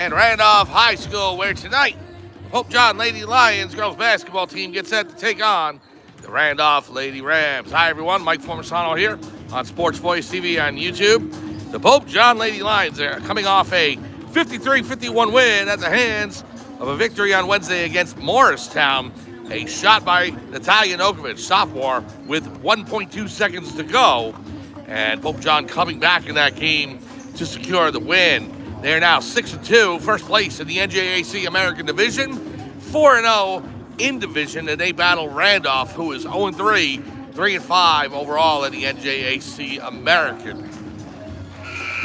And Randolph High School, where tonight the Pope John Lady Lions girls basketball team gets set to take on the Randolph Lady Rams. Hi, everyone. Mike Formasano here on Sports Voice TV on YouTube. The Pope John Lady Lions are coming off a 53-51 win at the hands of a victory on Wednesday against Morristown. A shot by Natalia Nokovic, sophomore, with 1.2 seconds to go. And Pope John coming back in that game to secure the win. They are now 6-2, first place in the NJAC American Division, 4-0 in division, and they battle Randolph, who is 0-3, 3-5 overall in the NJAC American.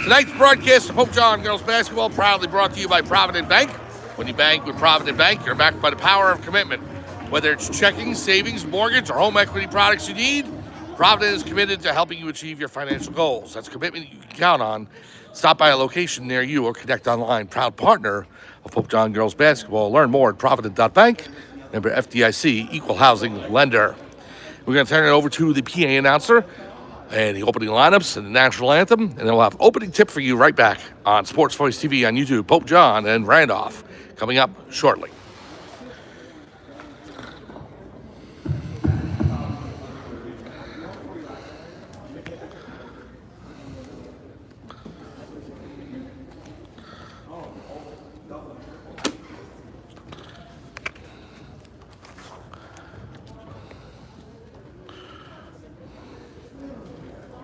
Tonight's broadcast of Pope John Girls Basketball proudly brought to you by Provident Bank. When you bank with Provident Bank, you're backed by the power of commitment. Whether it's checking, savings, mortgage, or home equity products you need, Provident is committed to helping you achieve your financial goals. That's a commitment you can count on. Stop by a location near you or connect online. Proud partner of Pope John Girls Basketball. Learn more at provident.bank. Member FDIC, equal housing lender. We're going to turn it over to the PA announcer and the opening lineups and the national anthem. And then we'll have opening tip for you right back on Sports Voice TV on YouTube. Pope John and Randolph coming up shortly.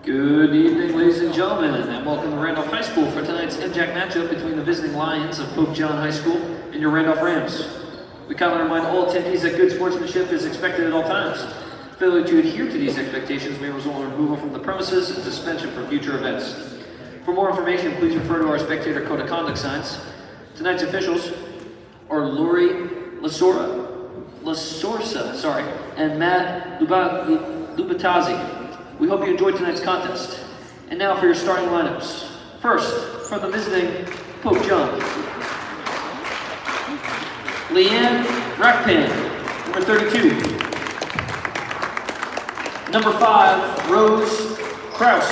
Good evening, ladies and gentlemen, and welcome to Randolph High School for tonight's NJAC matchup between the visiting Lions of Pope John High School and your Randolph Rams. We kindly remind all attendees that good sportsmanship is expected at all times. Failure to adhere to these expectations may result in removal from the premises and suspension for future events. For more information, please refer to our spectator code of conduct signs. Tonight's officials are Lori Lasorsa, and Matt Lubatazzi. We hope you enjoyed tonight's contest. And now for your starting lineups. First, from the visiting Pope John. Leanne Rackpan, number 32. Number 5, Rose Kraus.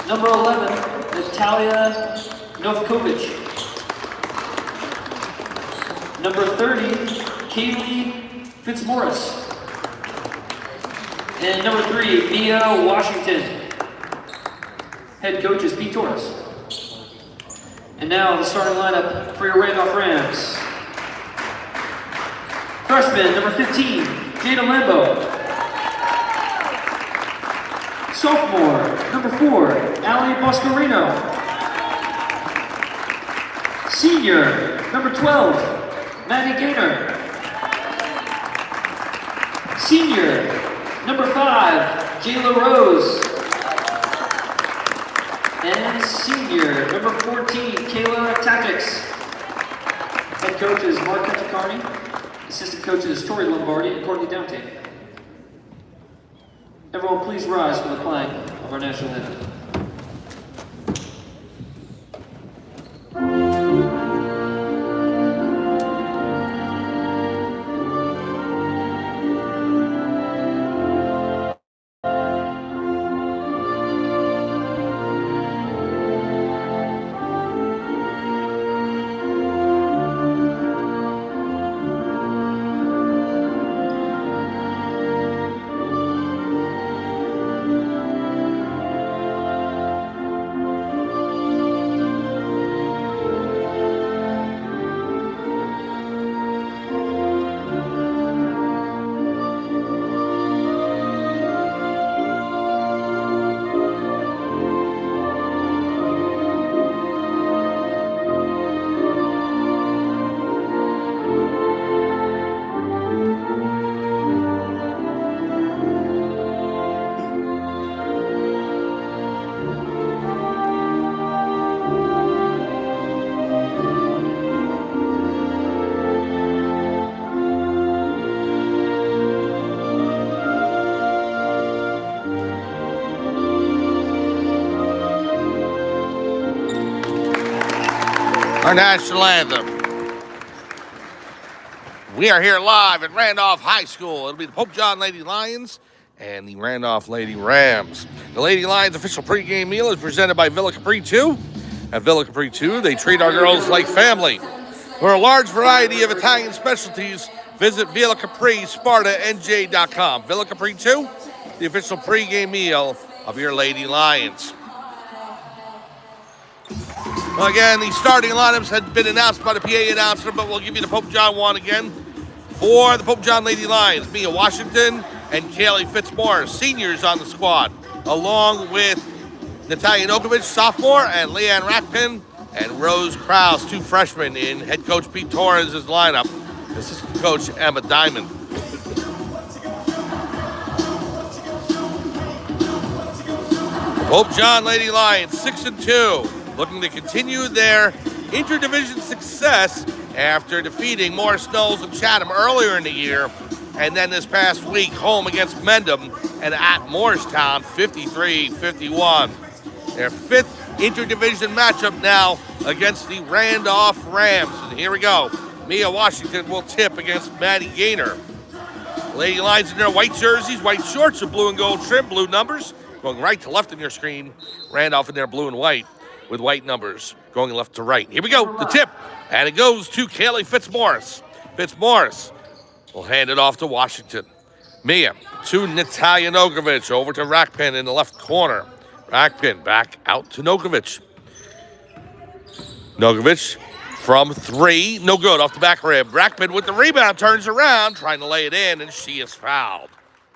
Number 11, Natalia Novkovic. Number 30, Kaylee Fitzmaurice. And number 3, Mia Washington. Head coach is Pete Torres. And now the starting lineup for your Randolph Rams. Freshman, number 15, Jada Lambo. Sophomore, number 4, Ali Boscarino. Senior, number 12, Maddie Gaynor. Senior, number 5, Jayla Rose. And senior, number 14, Kayla Tactics. Head coach is Mark Cattacarni. Assistant coaches Tori Lombardi and Courtney Downtake. Everyone please rise for the playing of our national anthem. Our national anthem. We are here live at Randolph High School. It'll be the Pope John Lady Lions and the Randolph Lady Rams. The Lady Lions official pregame meal is presented by Villa Capri 2. At Villa Capri 2, they treat our girls like family. For a large variety of Italian specialties, visit VillaCapri-SpartaNJ.com. Villa Capri 2, the official pregame meal of your Lady Lions. Well, again, the starting lineups had been announced by the PA announcer, but we'll give you the Pope John one again. For the Pope John Lady Lions, Mia Washington and Kaylee Fitzmorris, seniors on the squad, along with Natalia Nokovic, sophomore, and Leanne Rackpin and Rose Krause, 2 freshmen in head coach Pete Torres' lineup, assistant coach Emma Diamond. Pope John Lady Lions, 6-2, looking to continue their interdivision success after defeating Morris Knowles and Chatham earlier in the year, and then this past week home against Mendham and at Morristown, 53-51. Their 5th interdivision matchup now against the Randolph Rams. And here we go. Mia Washington will tip against Maddie Gaynor. Lady Lions in their white jerseys, white shorts with blue and gold trim, blue numbers, going right to left on your screen. Randolph in their blue and white with white numbers going left to right. Here we go, the tip. And it goes to Kaylee Fitzmorris. Fitzmorris will hand it off to Washington. Mia to Natalia Nokovic, over to Rackpin in the left corner. Rackpin back out to Nokovic. Nokovic from 3, no good, off the back rim. Rackpin with the rebound, turns around, trying to lay it in, and she is fouled.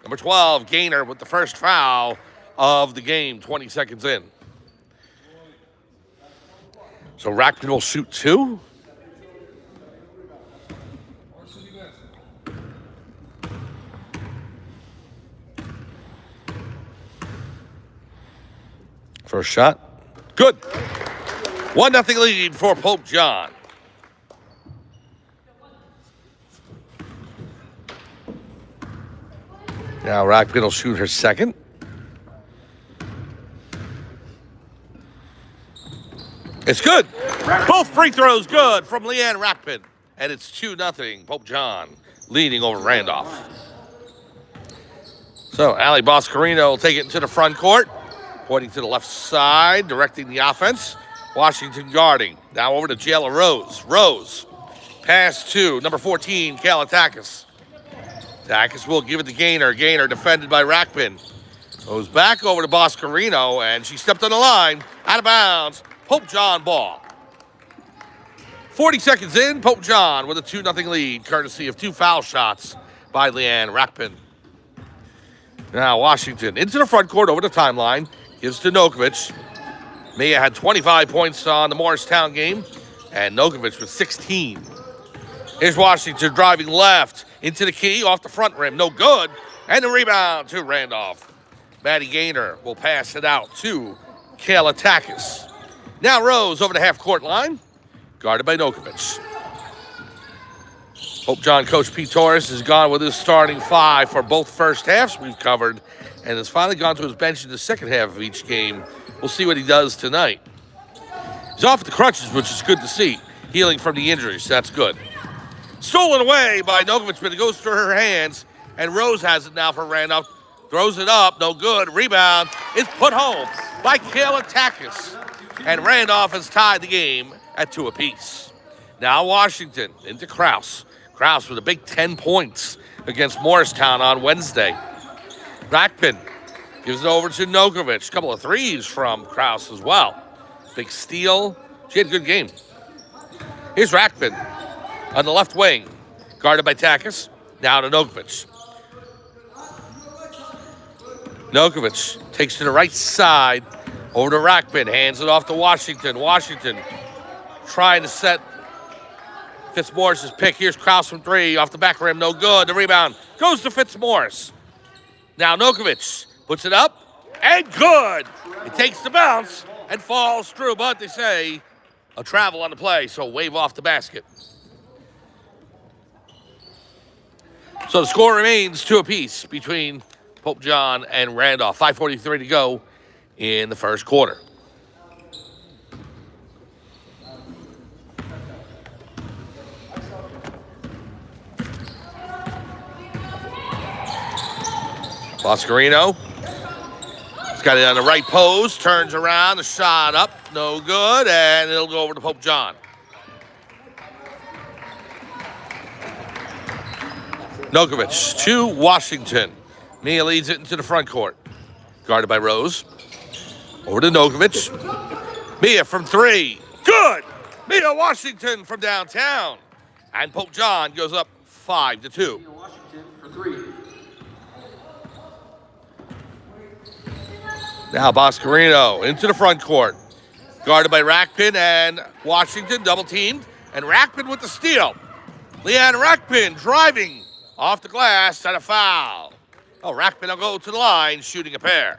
Number 12, Gaynor with the first foul of the game, 20 seconds in. So Rackpin will shoot 2. First shot, good. 1-0 lead for Pope John. Now Rackpin will shoot her second. It's good. Both free throws good from Leanne Rackpin. And it's 2-0, Pope John leading over Randolph. So Allie Boscarino will take it into the front court. Pointing to the left side, directing the offense. Washington guarding. Now over to Jayla Rose. Rose. Pass to number 14, Kayla Takis. Takis will give it to Gaynor. Gaynor defended by Rackpin. Goes back over to Boscarino, and she stepped on the line. Out of bounds. Pope John ball. 40 seconds in, Pope John with a 2-0 lead, courtesy of 2 foul shots by Leanne Rackpin. Now Washington into the front court over the timeline. Gives to Nokovic. Mia had 25 points on the Morristown game, and Nokovic with 16. Here's Washington driving left into the key, off the front rim, no good, and the rebound to Randolph. Maddie Gaynor will pass it out to Kayla Takis. Now Rose over the half-court line, guarded by Nokovic. Pope John coach Pete Torres has gone with his starting 5 for both first halves we've covered, and has finally gone to his bench in the second half of each game. We'll see what he does tonight. He's off the crutches, which is good to see. Healing from the injuries, that's good. Stolen away by Nokovic, but it goes through her hands, and Rose has it now for Randolph. Throws it up, no good. Rebound is put home by Kayla Takis, and Randolph has tied the game at 2 apiece. Now Washington into Krause. Krause with a big 10 points against Morristown on Wednesday. Rackpin gives it over to Nokovic. A couple of threes from Krause as well. Big steal. She had a good game. Here's Rackpin on the left wing, guarded by Takis. Now to Nokovic. Nokovic takes to the right side, over to Rackpin, hands it off to Washington. Washington trying to set Fitzmorris' pick. Here's Krause from 3, off the back rim, no good. The rebound goes to Fitzmorris. Now Nokovic puts it up, and good. It takes the bounce and falls through, but they say a travel on the play, so wave off the basket. So the score remains 2 apiece between Pope John and Randolph. 5:43 to go in the first quarter. Boscarino. He's got it on the right post, turns around, the shot up. no good, and it'll go over to Pope John. Nokovic to Washington. Mia leads it into the front court. Guarded by Rose. Over to Nokovic. Mia from three. Good! Mia Washington from downtown. And Pope John goes up 5-2. Mia Washington for three. Now Boscarino into the front court. Guarded by Rackpin and Washington, double teamed. And Rackpin with the steal. Leanne Rackpin driving off the glass and a foul. Oh, Rackpin will go to the line, shooting a pair.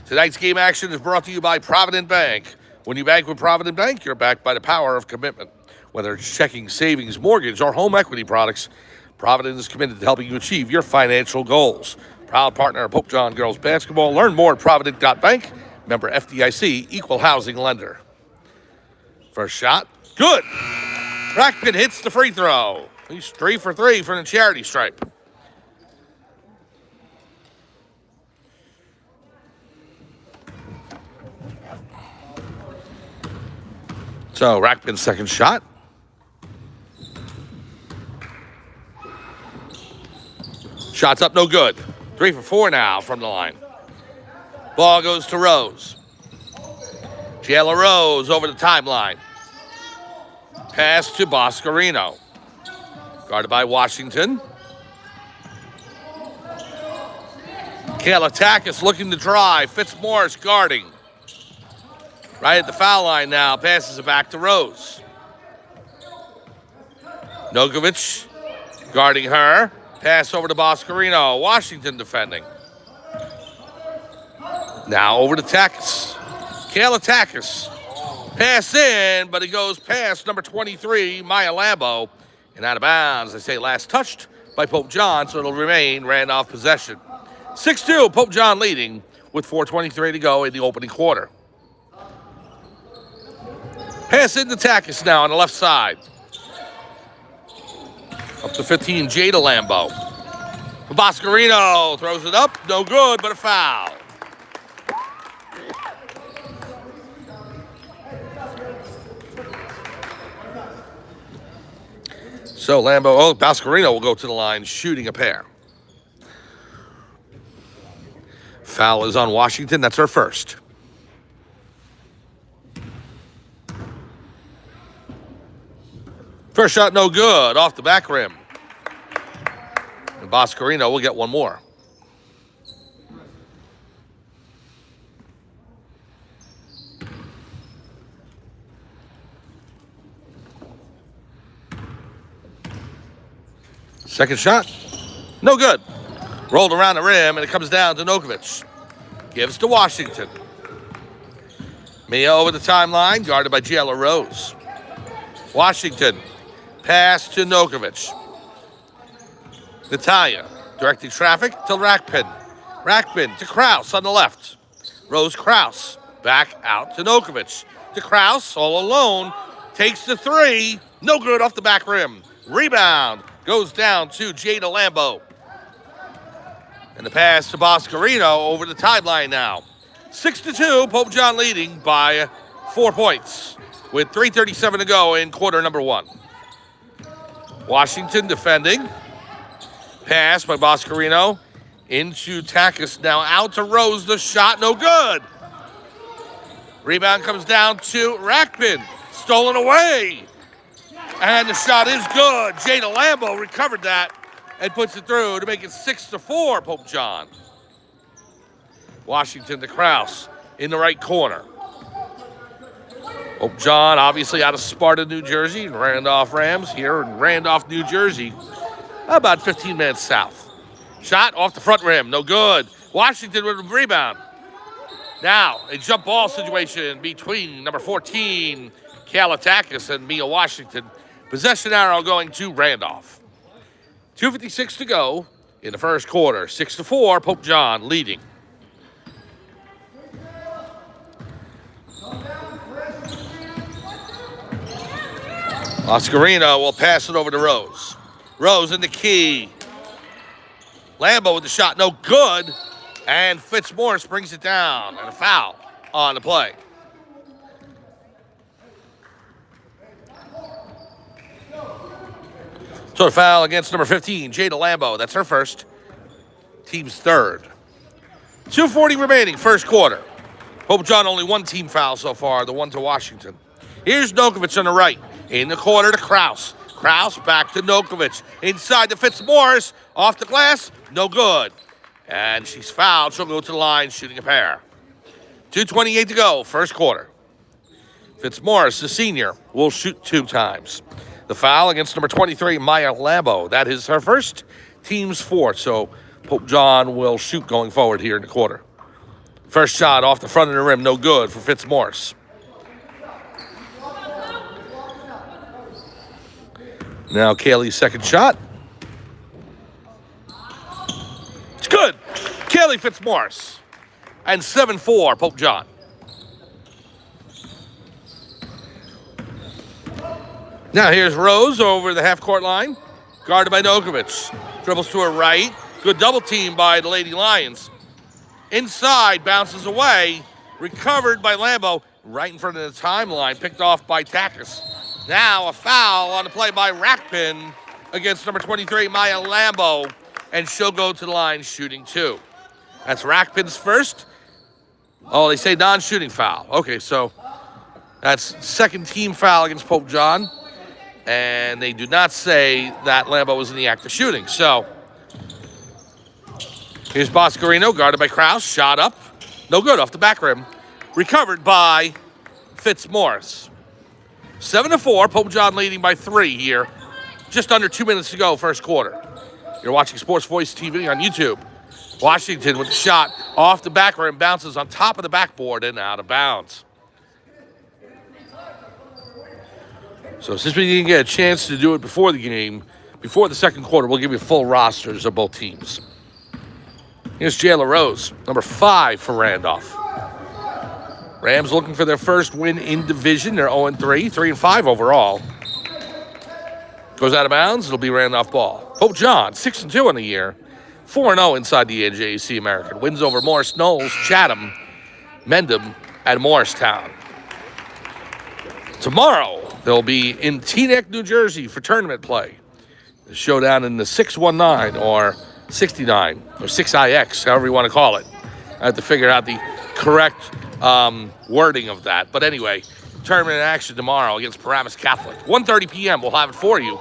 Tonight's game action is brought to you by Provident Bank. When you bank with Provident Bank, you're backed by the power of commitment. Whether it's checking, savings, mortgage, or home equity products, Provident is committed to helping you achieve your financial goals. Proud partner of Pope John Girls Basketball. Learn more at Provident.bank. Member FDIC, equal housing lender. First shot, good. Rackpin hits the free throw. He's 3 for 3 from the charity stripe. So Rackpin's second shot. Shot's up, no good. 3 for 4 now from the line. Ball goes to Rose. Jayla Rose over the timeline. Pass to Boscarino. Guarded by Washington. Kayla Takis looking to drive. Fitzmaurice guarding. Right at the foul line now. Passes it back to Rose. Nokovic guarding her. Pass over to Boscarino. Washington defending. Now over to Takis. Kayla Takis. Pass in, but it goes past number 23, Maya Lambo. And out of bounds, they say last touched by Pope John, so it'll remain Randolph possession. 6-2, Pope John leading with 4:23 to go in the opening quarter. Pass into Takis now on the left side. Up to 15, Jada Lambo. Boscarino throws it up, no good, but a foul. So Boscarino will go to the line, shooting a pair. Foul is on Washington. That's her first. First shot, no good, off the back rim. And Boscarino will get one more. Second shot, no good. Rolled around the rim, and it comes down to Nokovic. Gives to Washington. Mia over the timeline, guarded by Jayla Rose. Washington, pass to Nokovic. Natalia, directing traffic to Rackpin. Rackpin to Kraus on the left. Rose Kraus, back out to Nokovic. To Kraus, all alone, takes the three. No good off the back rim. Rebound. Goes down to Jada Lambo. And the pass to Boscarino over the timeline now. 6-2, Pope John leading by 4 points with 3:37 to go in quarter number 1. Washington defending. Pass by Boscarino into Takis. Now out to Rose. The shot, no good. Rebound comes down to Rackpin. Stolen away. And the shot is good. Jada Lambo recovered that and puts it through to make it 6-4, Pope John. Washington to Kraus in the right corner. Pope John, obviously out of Sparta, New Jersey, and Randolph Rams here in Randolph, New Jersey, about 15 minutes south. Shot off the front rim, no good. Washington with a rebound. Now, a jump ball situation between number 14, Kayla Takis, and Mia Washington. Possession arrow going to Randolph. 2:56 to go in the first quarter. 6-4, Pope John leading. Boscarino will pass it over to Rose. Rose in the key. Lambo with the shot, no good. And Fitzmaurice brings it down. And a foul on the play. So the foul against number 15, Jada Lambo. That's her first. Team's third. 2:40 remaining, first quarter. Pope John only one team foul so far, the one to Washington. Here's Nokovic on the right. In the corner to Kraus. Kraus back to Nokovic. Inside to Fitzmaurice. Off the glass, no good. And she's fouled. She'll go to the line, shooting a pair. 2:28 to go, first quarter. Fitzmaurice, the senior, will shoot 2 times. The foul against number 23, Maya Lambo. That is her first, team's fourth. So Pope John will shoot going forward here in the quarter. First shot off the front of the rim, no good for Fitzmaurice. Now Kaylee's second shot. It's good. Kaylee Fitzmaurice. And 7-4, Pope John. Now here's Rose over the half-court line. Guarded by Nokovic. Dribbles to her right. Good double team by the Lady Lions. Inside, bounces away. Recovered by Lambo. Right in front of the timeline. Picked off by Takis. Now a foul on the play by Rackpin against number 23, Maya Lambo. And she'll go to the line shooting 2. That's Rackpin's first. Oh, they say non-shooting foul. Okay, so that's second team foul against Pope John. And they do not say that Lambo was in the act of shooting. So here's Boscarino, guarded by Kraus. Shot up. No good, off the back rim. Recovered by Fitzmaurice. 7-4, Pope John leading by 3 here. Just under 2 minutes to go, first quarter. You're watching Sports Voice TV on YouTube. Washington with the shot off the back rim, bounces on top of the backboard and out of bounds. So since we didn't get a chance to do it before the game, before the second quarter, we'll give you full rosters of both teams. Here's Jayla Rose, number 5 for Randolph. Rams looking for their first win in division. They're 0-3, 3-5 overall. Goes out of bounds, it'll be Randolph ball. Pope John, 6-2 on the year. 4-0 inside the NJAC American. Wins over Morris Knowles, Chatham, Mendham, and Morristown. Tomorrow, they'll be in Teaneck, New Jersey for tournament play. The showdown in the 619 or 69 or 6IX, however you want to call it. I have to figure out the correct wording of that. But anyway, tournament in action tomorrow against Paramus Catholic. 1:30 p.m. We'll have it for you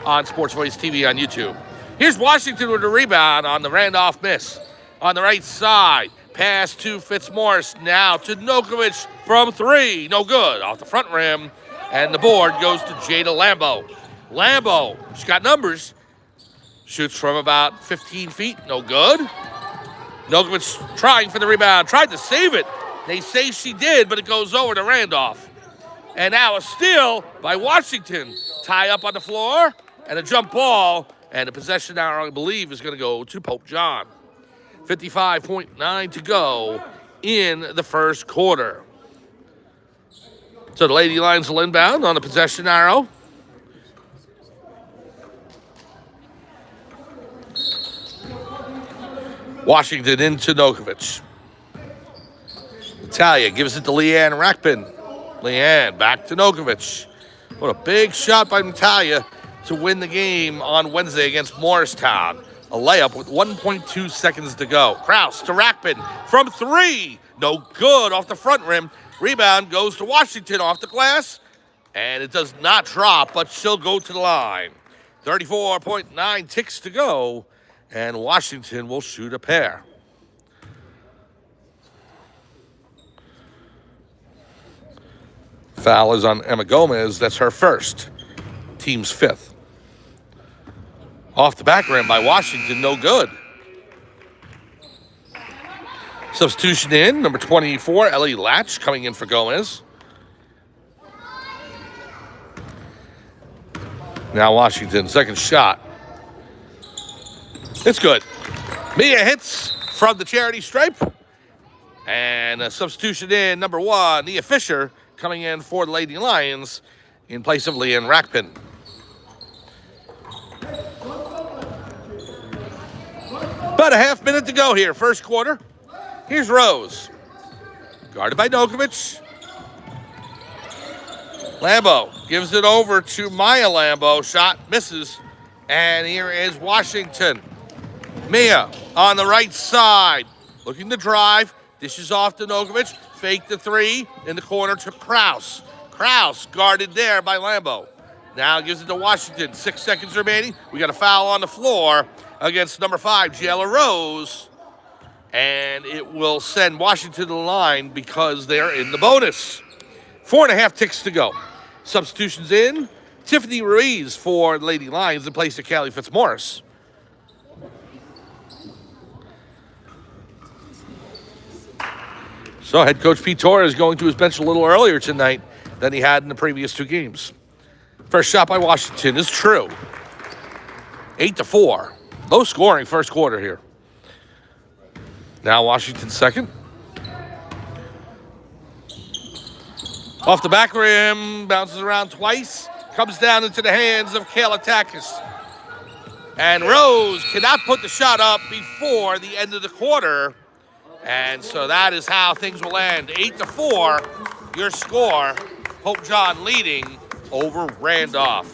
on Sports Voice TV on YouTube. Here's Washington with a rebound on the Randolph miss. On the right side, pass to Fitzmaurice. Now to Nokovic from 3. No good. Off the front rim. And the board goes to Jada Lambo. Lambo, she's got numbers. Shoots from about 15 feet. No good. Nokovic trying for the rebound. Tried to save it. They say she did, but it goes over to Randolph. And now a steal by Washington. Tie up on the floor and a jump ball. And the possession now, I believe, is going to go to Pope John. 55.9 to go in the first quarter. So the Lady Lions will inbound on the possession arrow. Washington into Nokovic. Natalia gives it to Leanne Rackpin. Leanne back to Nokovic. What a big shot by Natalia to win the game on Wednesday against Morristown. A layup with 1.2 seconds to go. Kraus to Rackpin from 3. No good off the front rim. Rebound goes to Washington off the glass. And it does not drop, but she'll go to the line. 34.9 ticks to go. And Washington will shoot a pair. Foul is on Emma Gomez. That's her first. Team's 5th. Off the back rim by Washington, no good. Substitution in, number 24, Ellie Latch coming in for Gomez. Now Washington, second shot. It's good. Mia hits from the charity stripe. And a substitution in, number 1, Nia Fisher coming in for the Lady Lions in place of Leanne Rackpin. About a half minute to go here, first quarter. Here's Rose. Guarded by Nokovic. Lambo gives it over to Maya Lambo. Shot misses. And here is Washington. Mia on the right side, looking to drive. Dishes off to Nogovic. Fake the three. In the corner to Kraus. Kraus guarded there by Lambo. Now gives it to Washington. 6 seconds remaining. We got a foul on the floor against number 5, Giella Rose. And it will send Washington to the line because they're in the bonus. 4.5 ticks to go. Substitutions in. Tiffany Ruiz for Lady Lions in place of Callie Fitzmaurice. So head coach Pete Torres is going to his bench a little earlier tonight than he had in the previous 2 games. First shot by Washington is true. 8-4. Low scoring first quarter here. Now Washington second. Off the back rim, bounces around twice. Comes down into the hands of Kayla Takis. And Rose cannot put the shot up before the end of the quarter. And so that is how things will end. 8-4, your score. Pope John leading over Randolph.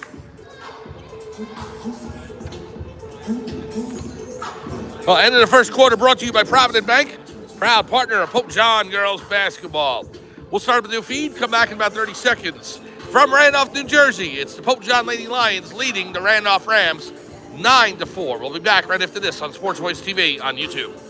Well, end of the first quarter brought to you by Provident Bank, proud partner of Pope John girls basketball. We'll start with the new feed, come back in about 30 seconds. From Randolph, New Jersey, it's the Pope John Lady Lions leading the Randolph Rams 9-4. We'll be back right after this on Sports Voice TV on YouTube.